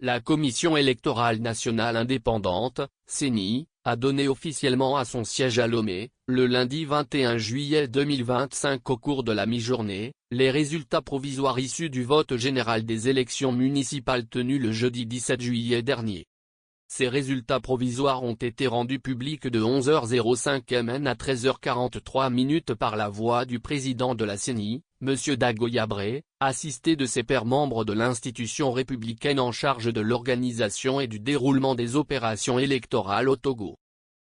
La Commission électorale nationale indépendante, CENI, a donné officiellement à son siège à Lomé, le lundi 21 juillet 2025 au cours de la mi-journée, les résultats provisoires issus du vote général des élections municipales tenues le jeudi 17 juillet dernier. Ces résultats provisoires ont été rendus publics de 11h05 MN à 13h43 par la voix du président de la CENI, M. Dago Yabré, assisté de ses pairs membres de l'institution républicaine en charge de l'organisation et du déroulement des opérations électorales au Togo.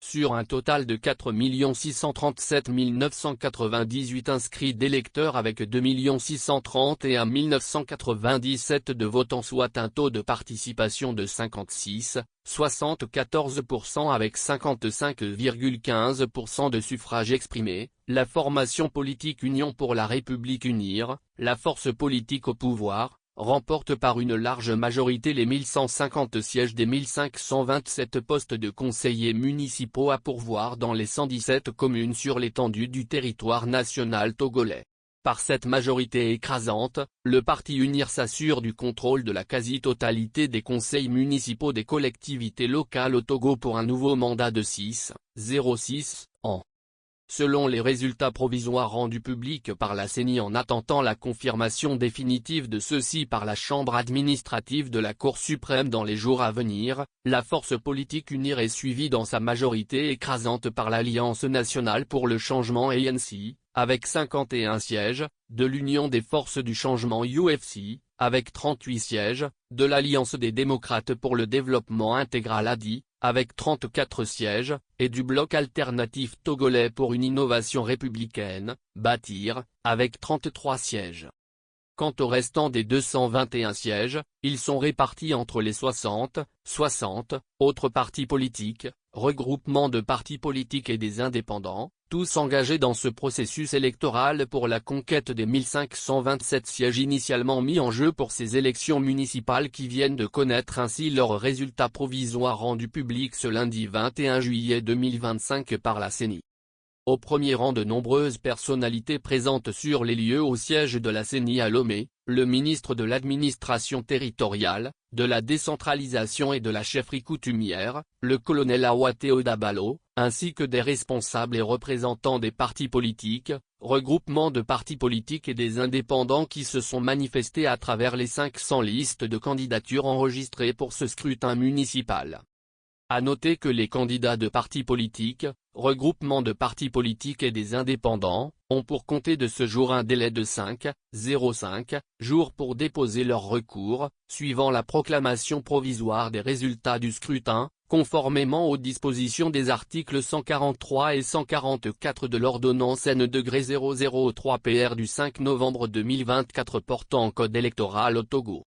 Sur un total de 4 637 998 inscrits d'électeurs avec 2 631 997 de votants, soit un taux de participation de 56,74% avec 55,15% de suffrages exprimés, la formation politique Union pour la République UNIR, la force politique au pouvoir, remporte par une large majorité les 1150 sièges des 1527 postes de conseillers municipaux à pourvoir dans les 117 communes sur l'étendue du territoire national togolais. Par cette majorité écrasante, le parti UNIR s'assure du contrôle de la quasi-totalité des conseils municipaux des collectivités locales au Togo pour un nouveau mandat de 6,06 ans. Selon les résultats provisoires rendus publics par la CENI en attendant la confirmation définitive de ceux-ci par la Chambre administrative de la Cour suprême dans les jours à venir, la force politique UNIR est suivie dans sa majorité écrasante par l'Alliance nationale pour le changement ANC, avec 51 sièges, de l'Union des forces du changement UFC, avec 38 sièges, de l'Alliance des démocrates pour le développement intégral ADI, avec 34 sièges, et du bloc alternatif togolais pour une innovation républicaine, BATIR, avec 33 sièges. Quant au restant des 221 sièges, ils sont répartis entre les 60 autres partis politiques, regroupements de partis politiques et des indépendants, tous engagés dans ce processus électoral pour la conquête des 1527 sièges initialement mis en jeu pour ces élections municipales qui viennent de connaître ainsi leurs résultats provisoires rendus publics ce lundi 21 juillet 2025 par la CENI. Au premier rang de nombreuses personnalités présentes sur les lieux au siège de la CENI à Lomé, le ministre de l'administration territoriale, de la décentralisation et de la chefferie coutumière, le colonel Awate Odabalo, ainsi que des responsables et représentants des partis politiques, regroupements de partis politiques et des indépendants qui se sont manifestés à travers les 500 listes de candidatures enregistrées pour ce scrutin municipal. À noter que les candidats de partis politiques, regroupements de partis politiques et des indépendants, ont pour compter de ce jour un délai de 5 jours pour déposer leur recours, suivant la proclamation provisoire des résultats du scrutin, conformément aux dispositions des articles 143 et 144 de l'ordonnance N-003 PR du 5 novembre 2024 portant code électoral au Togo.